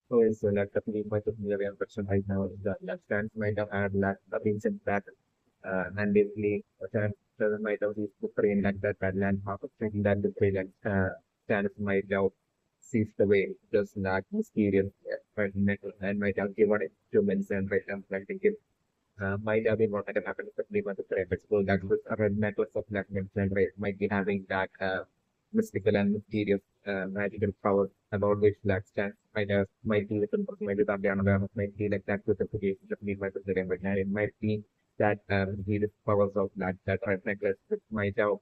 So like definitely my real question right now is that left stance might have had like a recent back and basically might have used to train like that bad land half of thinking that the play like stance might have seized the way just like mysterious and might have given it to Melisandre right now like thinking might have been what might have happened especially when the traffic so that was a red necklace of like Melisandre might be having that mystical and mysterious magical power about which Black Stance might be the person might be that unaware might be like that with the application that we might be doing right now. It might be that the powers of that red necklace which might have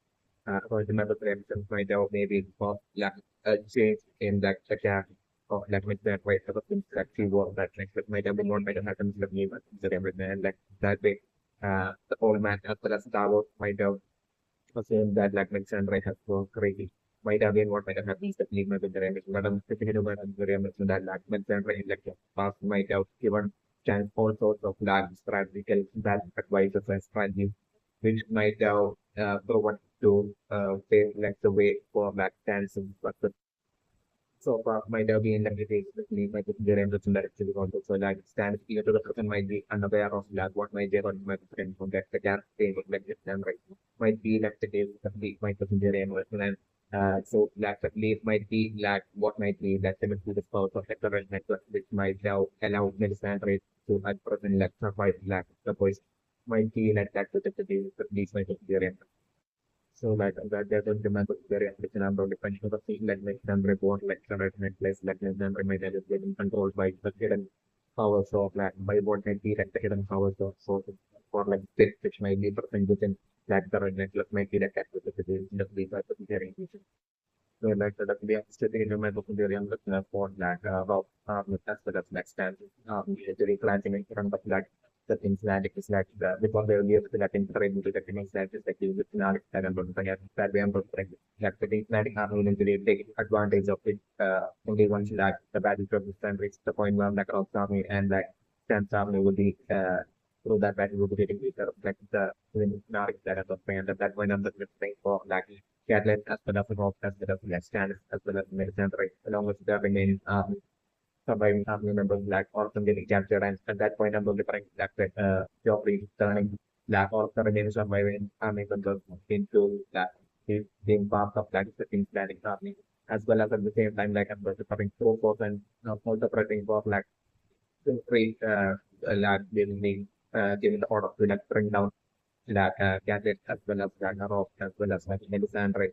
or the member predictions might have maybe for like a change in that attack or that might that way sort of things that she was that necklace might have been what might have happened with me but everything and like that way the old man as well as Star Wars might have assumed that like Melisandre has so crazy might have been what might have happened to me with the remix. But I'm thinking about the remix that like Melisandre in like the past might have given chance all sorts of like strategical bad advices and strategies which might have proven to pave like the way for like dancing but so far might have been like it is basically might be there and that actually also so like stand here to the person might be unaware of like what might be or might be from that the character thing like this and right might be like the case that the might be there and so like at least might be like what might be that the the spouse of the current network which might have allowed Melisandre to at present like survive like the voice might be like that the these might be there so like that they don't remember very ambition about the function of the field like them report like the right place like them remain is getting controlled by the hidden powers of like by what might be like the hidden powers of so for like this which might be present within like the red necklace might be like activity in the police or the hearing. So like the we are sitting in the middle of the young for like about as well as like stand usually planting in front of like the things that it is like the because they will be able to like integrate into the things that is like the scenario that I'm going to get that way I'm going to like the things that are going to take advantage of it only once like the battle of the stand reach the point where like Rock's army and like Stan's army will be through that battle will be getting weaker like the scenario that I'm going and at that point I'm the thing for like Catlett as well as Rob as well as Lexan as well as Melisandre, along with the remaining surviving army members Black Orphan getting captured and at that point I'm referring to that Joffrey turning Black Orphan remaining surviving army members into that being part of that second planning army as well as at the same time like I'm referring to force and also preparing for like three like being giving the order to like bring down that gadget as well as Ragnarok as well as like Melisandre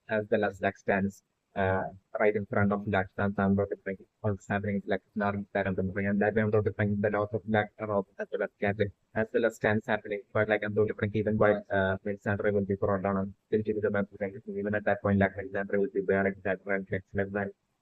as well as like stands right in front of that stands I'm notifying what's happening like Narum that I'm doing and that way I'm notifying the loss of Ragnarok as well as gadget as well as stands happening but like I'm notifying even while Melisandre will be brought down and still give the map even at that point like Melisandre will be bearing that one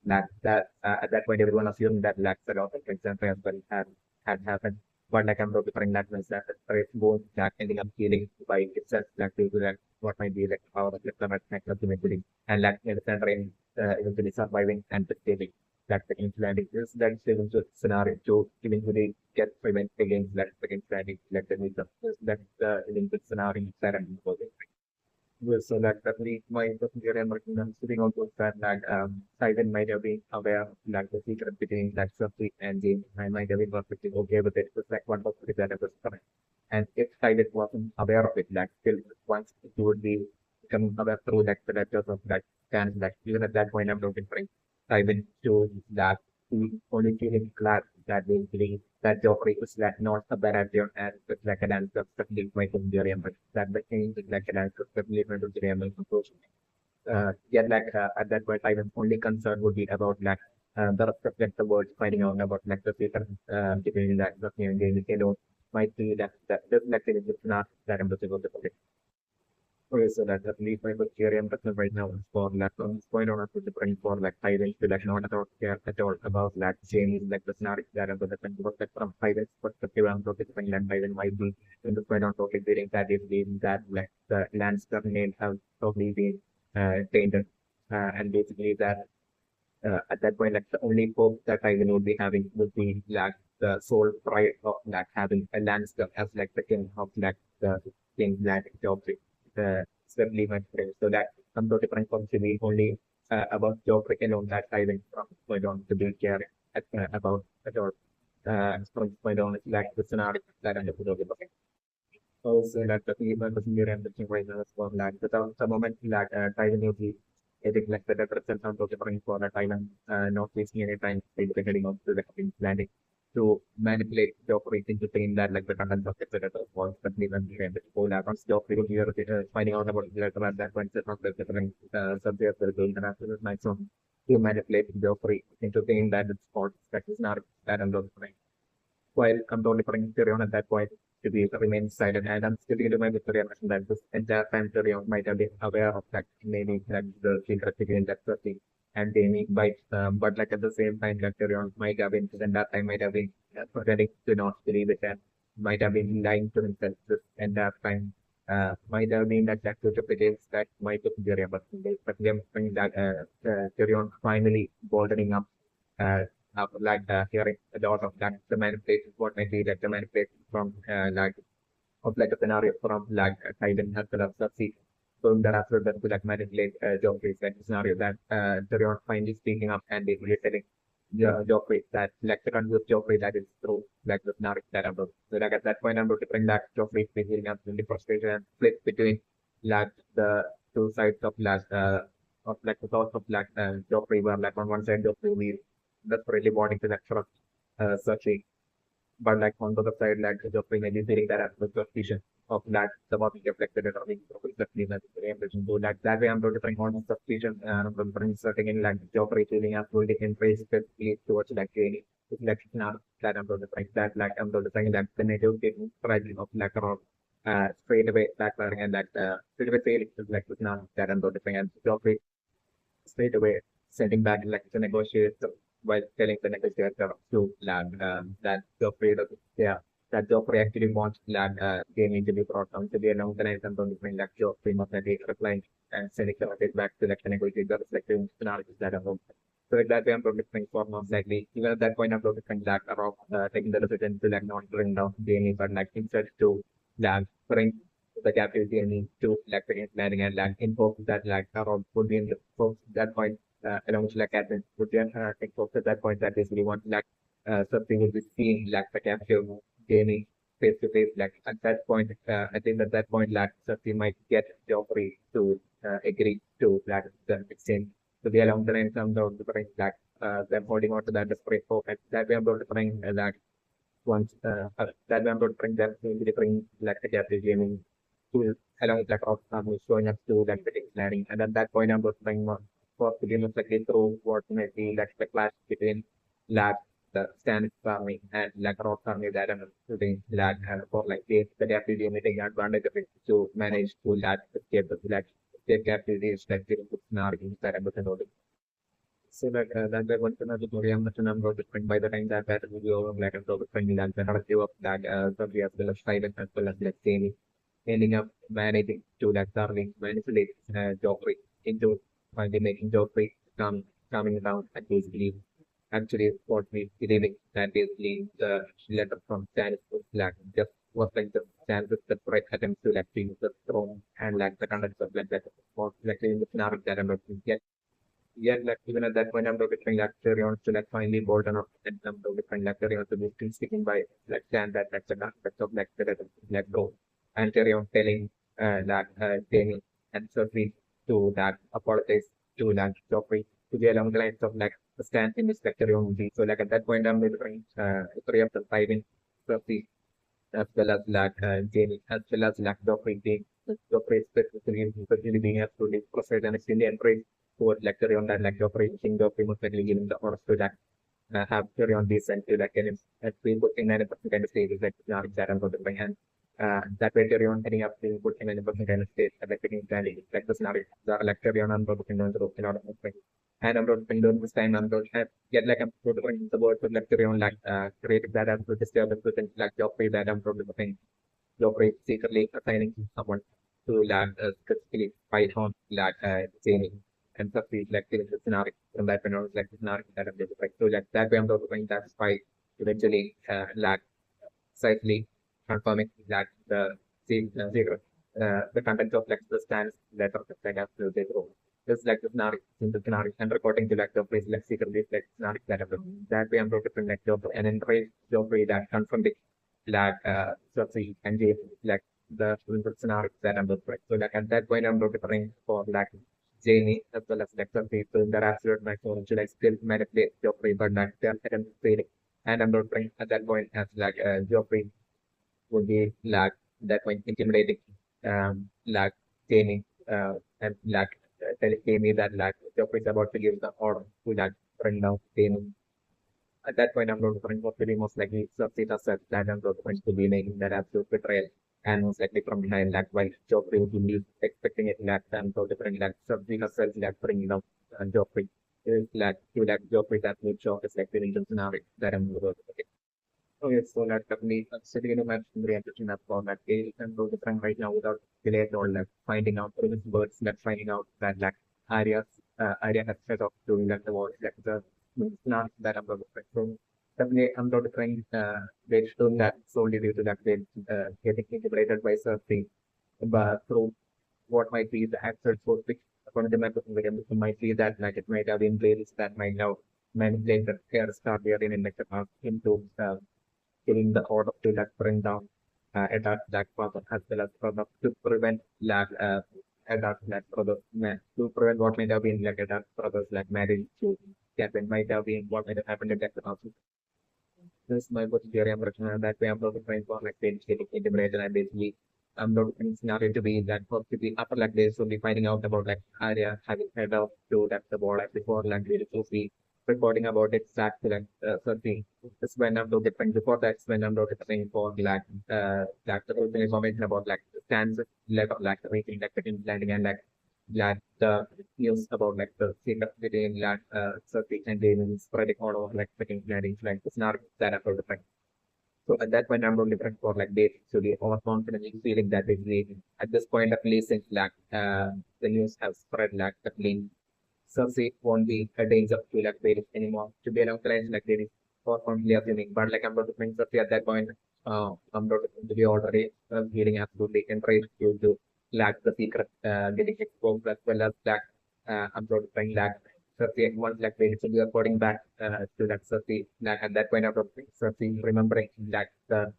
like that at that point everyone assumed that like the loss of Melisandre as well had happened but like I'm referring that means that it's both that ending up healing by itself like due to that what might be like power of the next ultimately and like the center in eventually surviving and saving that second landing is that saving scenario to eventually get prevent against that second landing like the need of that the scenario that I'm was so that definitely my procedure and working on sitting on those that like Simon might have been aware of like the secret between like Sophie and James. I might have been perfectly okay with it. It was like one was that it was correct. And if Simon wasn't aware of it, like still once it would be become aware through like the letters of that can like even at that point I'm not different. Simon shows that he only feeling glad that basically that Joffrey was like not a bad idea and it's like an answer that leads my Hungarian, but that became like an answer that leads my Hungarian approach. Yet like at that point I was only concerned would be about like the rest of like, the words finding out about like the future between like the game they don't might be that doesn't actually it's not that impossible to predict. Okay, so that at least my theory I'm talking right now is for like on this point on to different for like silence to like not at all care at all about like change like the scenario that I'm going to work like from silence perspective I'm talking about like silence might be in the point on talking during that is being that like the landscape name have totally been tainted and basically that at that point like the only hope that I would be having would be like the sole pride of like having a landscape as like the king of like the king land job the certainly my friend. So that some sort of different from to be only about Joffrey alone that I went from point on to be care. at all. From my own like the scenario that I'm looking at. Also, like the people was near and the right now as well. Like the moment like Thailand will be getting like the represent some of the for a Thailand not wasting any time depending on the planning to manipulate the operation to train that like the content of the was but even the whole across job because we are finding out about the letter at that point set of the different subjects that are going to have maximum to manipulate the operation into train that it's called that is not that and those things while I'm totally putting Tyrion at that point to be remain silent. And I'm still to my Tyrion that this entire time Tyrion might have been aware of that maybe that the secret again that thing and Dany bites but like at the same time that Tyrion might have been then that time might have been pretending to not believe it and might have been lying to himself this entire time. Might have been that that interpretations that might have been Tyrion, but them that Tyrion finally bolting up like hearing a lot of that the manipulation what might be like the manipulation from like of like a scenario from like Titan as well as Subsea. So that after that to like manipulate Joffrey's like scenario that Tyrion finally speaking up and basically telling Joffrey that like the concept of Joffrey that is true like the scenario that I'm so like at that point I'm going to bring that Joffrey feeling absolutely frustrated and split between like the two sides of like the thoughts of like Joffrey were like on one side Joffrey we desperately wanting to lecture searching but like on the other side, like the Joffrey maybe feeling that as the suspicion of that the body reflected in the suspicion that very impression. So that way I'm going to bring on suspicion and I'm going to bring certain in like Joffrey feeling absolutely embrace specifically towards like any reflection now that I'm going to bring that like I'm going to bring that the native getting fragile of like around straight away backfiring and that straight away failing to like now that I'm going to bring and Joffrey straight away sending back like the negotiator while telling the negotiator to land that Joffrey yeah that Joffrey actually wants land gaming to be brought down to the announcement and don't bring like Joffrey must have replying and sending the message back to like the negotiator reflecting scenarios that are home. So at that way I'm going to bring for most likely even at that point I'm going to bring that around taking the decision to like not bring down gaming but like instead to land bring the captivity and to like the planning and like info that like around would be in the folks at that point along with like admin would then take folks at that point that basically want like something would be seeing like the captive gaming face to face like at that point I think at that point like something might get Joffrey to agree to like the exchange to be along the line some down to bring like them holding on to that desperate hope at that way I'm going to bring that once that way I'm going to bring them to bring like the captive gaming to along with like who's showing up to like the planning. And at that point, I'm just trying for pretty much like through what may be like the clash between lab, the standard farming and like rock farming that I'm doing lab and for like the deputy taking advantage of it to manage to lab escape the like escape captivities like the scenarios that I'm looking. So like that way once another story I'm not number different by the time that battle will be over like I'm so different that the narrative of that so we have the silent as well as like saying ending up managing to that darling manipulate Joffrey into finally making Joffrey coming down and basically actually what we believing that basically the letter from Stannis was like just was like the Stannis the right attempt to like use the throne and like the context of like that was like in the scenario that I'm looking yet yet like even at that point I'm looking like Tyrion to like finally bold enough and I'm looking like Tyrion to be still sticking by like stand that that's the aspect of like go and Tyrion telling that Dany and Cersei to that apologize to that Joffrey to be along the lines of like the stand in this like Tyrion movie. So like at that point I'm looking three of the five in Cersei as well as like Dany as well as like Joffrey being Joffrey especially being absolutely frustrated and extremely enraged for like Tyrion that like Joffrey think Joffrey most likely giving the orders to that have Tyrion be sent to like an being put in an kind of state is like not that I'm going to bring hand. That way Tyrion heading up being put in an kind of state and like taking standing like the scenario. The like Tyrion I'm going to bring down the rope in order to bring. And I'm going to bring down this time I'm going to have get like I'm going to bring the word with like Tyrion like creating that I'm going to disturbance within like Joffrey that I'm going to bring Joffrey secretly assigning someone to like specifically fight on like Jamie and succeed like in the scenario from that point on like the scenario that I'm like so like that way I'm going to bring that spy eventually like precisely confirming that the secret the content of like the stands letter that I have to they throw. Just like the scenario, simple scenario, and according to like Joffrey's like secretly like scenario that happened. That way I'm going to bring like Joffrey and then raise Joffrey that confronting like Cersei and Jaime like the simple scenario that I'm going to bring. So like at that point I'm going to bring for like Jaime as well as like Cersei. So that absolute maximum should like still manipulate Joffrey, but not tell him failing. And I'm going to bring at that point as like Joffrey would be like that point intimidating like Jamie and like telling Jamie that like Joffrey is about to give the order to like bring down Jamie. At that point, I'm not going to be most likely Cersei herself that I'm not going to be making that absolute betrayal. And most likely from behind like while Joffrey would be expecting it like I'm so different like Cersei herself like bringing down Joffrey. Like to like Joffrey that would show us like the region scenario that I'm going to Oh yes, so that company sitting in a mansion realization that format is and so different right now without delay or like finding out through these words that finding out that like areas area has set off doing that the words like the not that I'm not so definitely I'm not trying they doing that solely due to that they getting integrated by surfing but through what might be the actual source which according to my person might be that like it might have been playlists that might now manipulate the hair start there in like the past into killing the order to like bring down adult black father as well as brother to prevent like adult black brother to prevent what might have been like adult brothers like marriage to Captain might have been what might have happened in that also. This is my good theory I'm working on that way I'm not trying for like getting integrated and basically I'm not in scenario to be that for to be after like this will be finding out about like area having head out to that the board like before like to see recording about it start to like something. It's when I'm different before that's when I'm different for like the whole information about like the stands like of like the rating like the landing and like the news about like the secret between like certain and then spreading all over like second landing like it's not that different. So at that point, I'm not different for like dating. So the overconfident feeling that basically at this point, at least since like the news have spread like the clean Cersei won't be a danger to like Varys anymore. To be localized like there is overconfidently assuming. But like I'm not different Cersei at that point, I'm not to be already feeling absolutely enraged due to lack the secret getting exposed as well as like I'm not different like Cersei once like Varys will be according back to like Cersei. Like at that point, I'm not Cersei remembering like the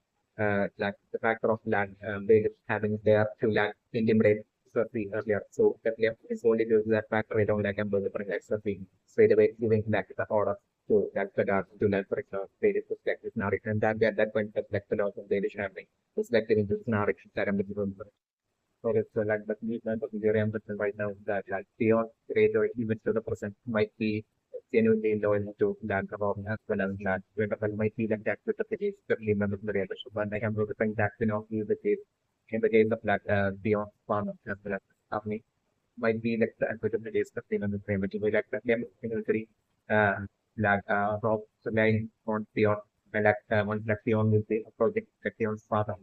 factor of like Varys having there to like intimidate Cersei earlier. So definitely it's only due to that factor I don't like I'm going to bring like Cersei straight away giving back the order to like the dark to like for example Varys perspective narrative and that at that point that's the loss of Varys happening. Perspective into this narrative that I'm going to remember. So it's like the need of the reason right now that like beyond grade or even to the person might be genuinely loyal to that about as well as that where might be like that with the case certainly members of the relationship. But like I'm going to bring that you know the case in the case of like beyond farm as well as company might be like the unfortunate of the the frame, which will be like the chemistry uh like Rob relying on beyond and like one like beyond will be a project like beyond's father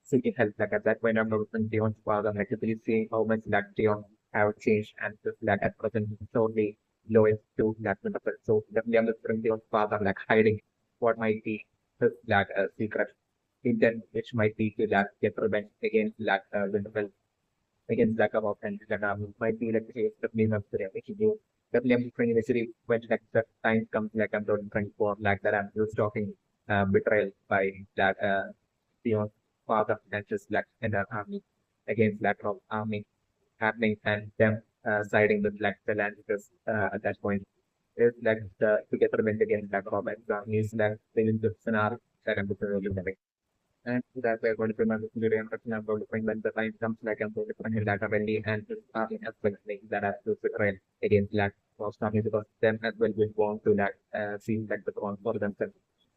seeking help. Like at that point, I'm looking beyond father, like really seeing how much that beyond have changed and just like at present it's only loyal to that benefit. So definitely I'm looking beyond father, like hiding what might be his like a secret intent, which might be to like get revenge against like benefit against lack of offense that might be like the case of being up to them. If you do definitely I'm trying initially when like the time comes like I'm trying for like that I'm just talking betrayal by that beyond father and just like in the army against lack of army happening and them siding with like the land because at that point is like the to get revenge against lack of and is like the scenario that I'm looking and that we're going to remember the reintroduction I'm going to bring when the time comes like I'm going to bring in that already and just starting as well things that have to betrayal against like for starting because them as well will want to like feel like the one for themselves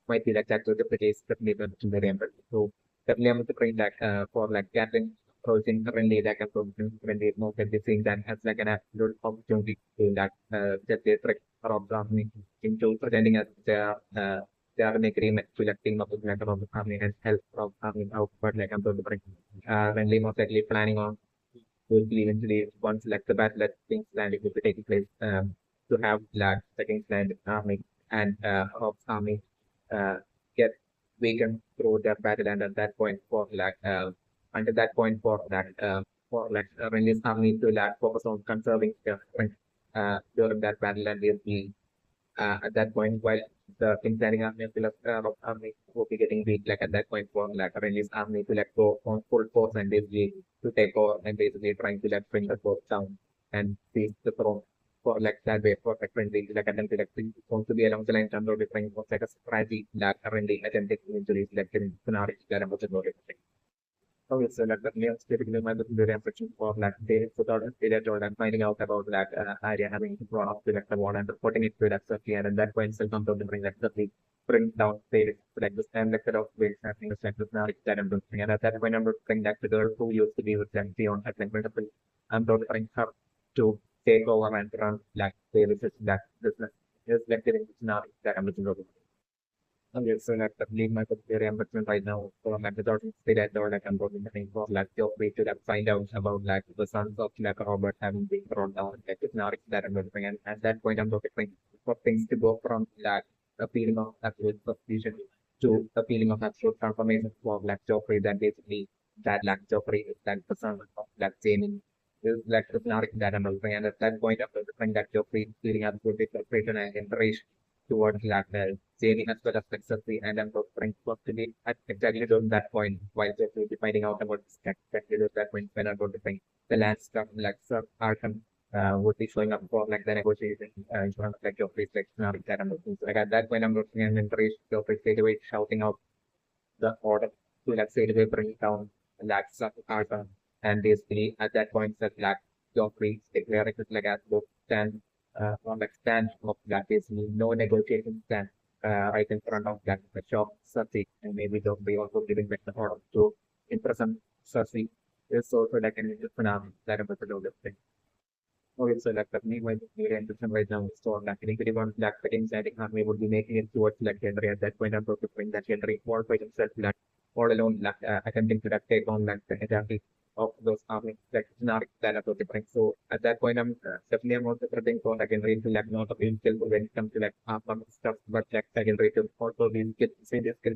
might be like that to the case definitely to the reintroduction. So definitely I'm going to bring that for like Catherine approaching currently like approaching when they know that they seeing that as like an absolute opportunity to like get their trick or observing into pretending as their they are in agreement to like team up with like about the family and help from family out but like I'm going to bring when they most likely planning on will be eventually once like the battle that things landing will be taking place to have like second land army and of army uh get weakened through their battle and at that point for like until that point for that for like Renly's army to like focus on conserving their strength during that battle, and basically at that point, while the Kingslanding army and Philip army will be getting weak, like at that point, for like Renly's army to like go on full force and basically to take over and basically trying to like bring the force down and seize the throne for like that way for like Renly, like and then to like going to be along the line terms of different was like a strategy like Renly attempted to introduce like in scenarios that was about it. Okay, so like the males typically might be very affection for like they put out a failure and finding out about like idea having drawn up to like the wall and reporting it to like Sophie and at that point still comes out to bring like Sophie bring down failure like this time like of ways happening is like this now that I'm doing and at that point I'm bring back the girl who used to be with them beyond at like multiple I'm trying her to take over and run like they resist that business is like getting now that I'm looking over. Okay, so like the lead my very ambassador right now for like the daughter say that or like I'm going to think for like feel free to like find out about like the sons of like Robert having been thrown down like it's not that I'm looking and at that point I'm looking for things to go from like a feeling of absolute confusion to a feeling of absolute transformation for like Joffrey that basically that like Joffrey is like the son of like Jamie is like the scenario that I'm looking and at that point I'm looking that Joffrey is feeling absolutely frustration and enraged towards like saving as well as successfully and I'm trying to be at exactly during that point while just finding out about this exactly at that point when I'm going to think the land stuff like Sir Arkham would be showing up for like the negotiation in front of like your face like scenario that I'm looking. So like at that point I'm looking and encouraged your face straight away shouting out the order to like straight away bring down like Sir Arkham and basically at that point that like your face declaring it like as both stand on the stand of that is no negotiation stand right in front of that the shop Cersei and maybe they'll be also giving back the order to imprison Cersei is also like an phenomenon that about the load of thing. Okay, so like the meanwhile the intention right now is to like if anyone like the inciting army would be making it towards like Henry at that point I'm going to bring that Henry war by himself like all alone like attempting to like take on like the entirety of those armies like not that about different. So at that point I'm definitely I'm also preparing for like Henry to like not be skill when it comes to like armor stuff but like Henry to also be skill say this skill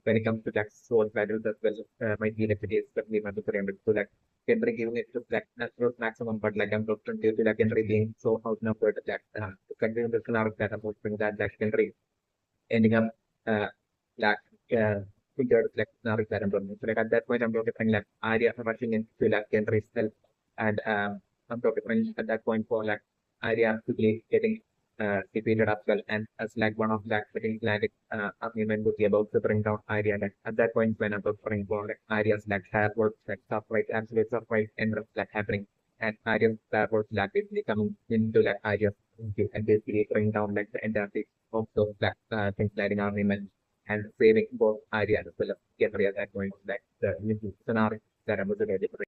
when it comes to like sword battles as well might be like it is definitely mandatory to like Henry giving it to like natural maximum, but like I'm talking to like Henry being so outnumbered that considering the scenario that I'm hoping that like Henry ending up uh like figured like scenario that I'm talking. So like at that point I'm talking like Arya rushing into like Henry's help and I'm talking at that point for like Arya quickly getting defeated as well and as like one of like second planet argument would be about to bring down Arya like at that point when I'm preparing for like Arya's like hair works like stuff right actually surprise end up like happening and Arya's hair works like basically coming into like Arya's and basically bring down like the entire of those like things lighting argument and saving both Arya as well as Henry at that point like the scenario that I was already